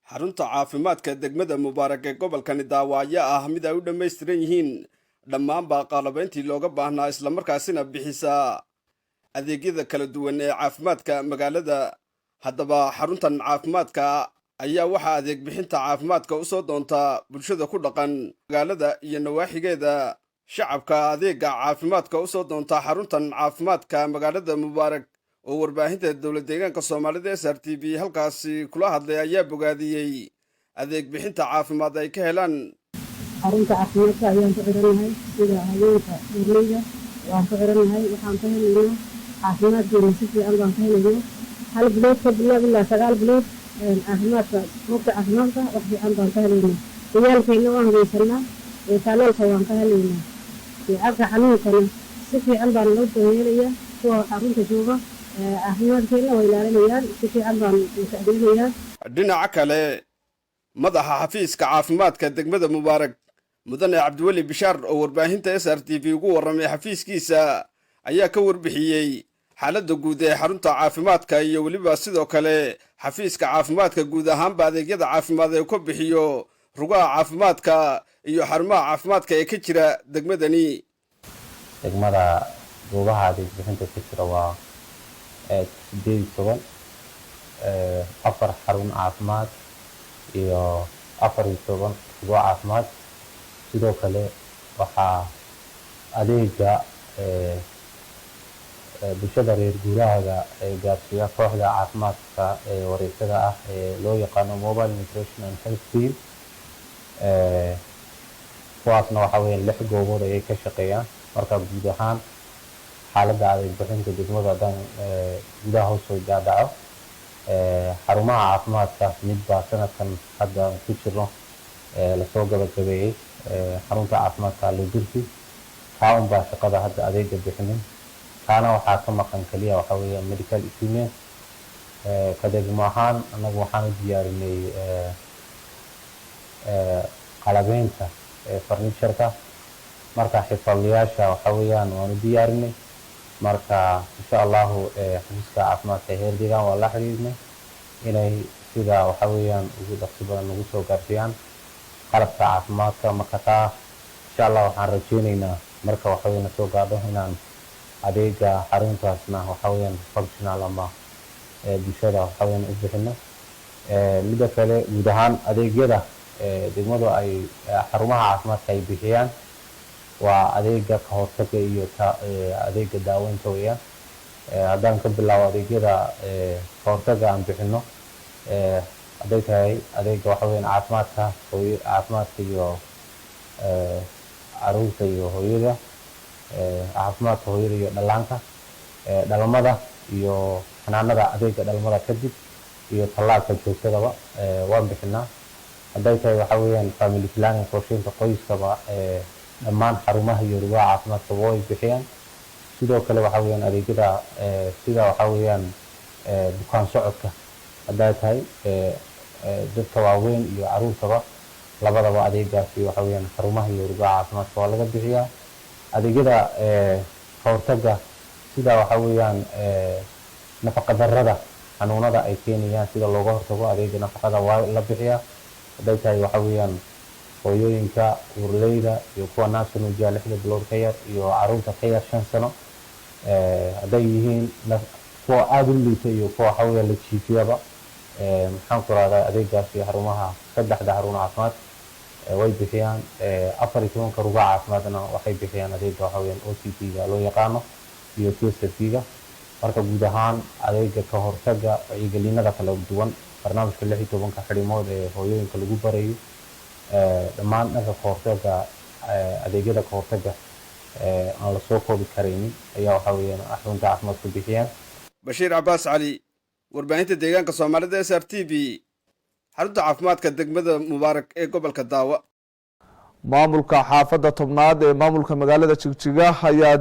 xarunta caafimaadka degmada Mubaarak ee gobolkani Daawa ayaa ah mid ay u dhameystiran yihiin dhammaanba qalabayntii looga baahnaa isla markaasina bixisa adeegyada kala duwan ee caafimaadka magaalada. Haddaba xaruntan caafimaadka ayaa waxa adeeg bixinta caafimaadka u soo doonta bulshada ku dhaqan magaalada iyo nawaaxigeeda. Shacabka adeega caafimaadka u soo doonta xaruntan caafimaadka magaalada Mubaarak oo warbaahinta dowladda deegaanka Soomaalida SRTV halkaasi kula hadlay ayaa bogaadiyay adeeg bixinta caafimaad ay ka helaan xarunta caafimaadka ayaan ku xiranahay sida haweenka urleyda waan ku xiranahay waxaan ka helaynaa caafimaadkeena si fiican baan ka helaynaa hal bilood ka bilaab ilaa 9 bilood caafimaadka goobta caafimaadka wax fiican baan ka helaynaa ciyaalkeena waan haysanaa tallaalka waan ka helaynaa shacabka xanuunkana si fiican baan loo helayaa kuwa xarunta jooga caafimaadkeena way ilaalinayaan si fiican baan u socdaynayaa. Dhinaca kale madaxa xafiiska caafimaadka degmada Mubaarak mudane Cabdiwali Bishaar oo warbaahinta SRTV ugu warramay xafiiskiisa ayaa ka warbixiyay xaaladda guud ee xarunta caafimaadka iyo weliba sidoo kale xafiiska caafimaadka guud ahaanba adeegyada caafimaad ee ku bixiyo rugaha caafimaadka iyo xarumaha caafimaadka ee ka jira degmadani. Degmada goobaha adeeg bixinta ka jira waa 18 afar xarun caafimaad iyo 14 rugo caafimaad. sidoo kale waxaa adeega bulshada reer guuraaga ee gaarsiiya kooxda caafimaadka ee wareegtada ah ee loo yaqaano Mobile Nutrition and Health Team. kuwaasna waxa weeyaan 6 goobood ayay ka shaqeeyaan. marka guud ahaan xaaladda adeeg bixinta degmada dan gudaha hoos soo dhaco xarumaha caafimaadka mid baa sanadkan hadda ku jirno la soo gabagabeeyay xarunta caafimaadka Lugurki kaan baa shaqada hadda adeega bixinin kaana waxaa ka maqan kaliya waxa weeyaan medical equipment kadegmo ahaan anagu waxaan u diyaarinay qalabeynta furniture-ka marka xifadiyaasha waxa weeyaan waan u diyaarinay marka insha Allah xafiiska caafimaadka heer deegaan waa la xiriirnay inay sida waxa weeyaan ugu dhaqso badan ugu soo gaarsiiyaan qalabka caafimaadka marka insha Allah waxaan rajaynaynaa marka waxa weeyaan soo gaadho inaan adeega xaruntaasna waxa weeyaan functional ama bulshada waxa weeyaan u bixino. mid kale guud ahaan adeegyada degmadu ay xarumaha caafimaadka ay bixiyaan waa adeega ka hortagga iyo adeega daaweynta weeyaan. haddaan ka bilaabo adeegyada ka hortagga aan bixino haday tahay adeega waxa weeyaan caafimaadka iyo caruurta iyo hooyada caafimaadka hooyada iyo dhallaanka dhalmada iyo xanaanada adeega dhalmada kadib iyo tallaalka joogtadaba waan bixinaa. haday tahay waxa weeyaan family planning qorsheynta qoyskaba dhammaan xarumaha iyo rugaha caafimaadka way bixiyaan. sidoo kale waxa weeyaan adeegyada sida waxa weeyaan bukaan socodka haday tahay dadka waaweyn iyo caruurtaba labadaba adeegaasi waxa weeyaan xarumaha iyo rugaha caafimaadka waa laga bixiyaa. adeegyada ka hortagga sida waxa weeyaan nafaqa darrada xanuunada ay keenayaan sida looga hortago adeega nafaqada waa la bixiyaa. haday tahay waxa weeyaan hooyooyinka urleyda iyo kuwa naasoo nuujiya 6 bilood ka yar iyo caruurta ka yar 5 sano haday yihiin kuwa aad u liita iyo kuwa waxa weeyaan la jiifiyaba maxaan ku raadayay adeegaasi xarumaha 3 xarun caafimaad way bixiyaan. 14 rugo caafimaadna waxay bixiyaan adeega waxa weeyaan OTP-ga loo yaqaano iyo TSP-ga. marka guud ahaan adeega ka hortagga wacyigelinada kala duwan barnaamijka 16 xirimood ee hooyooyinka lagu barayo dhammaan dhanka ka hortagga adeegyada ka hortagga aan la soo koobi karaynin ayaa waxa weeyaan xarunta caafimaadku bixiyaan. Bashiir Abbas Ali warbaahinta deegaanka Soomaalida SRTV xarunta caafimaadka degmada Mubaarak ee gobolka Daawa. maamulka xaafadda tobnaad ee maamulka magaalada Jigjiga ayaa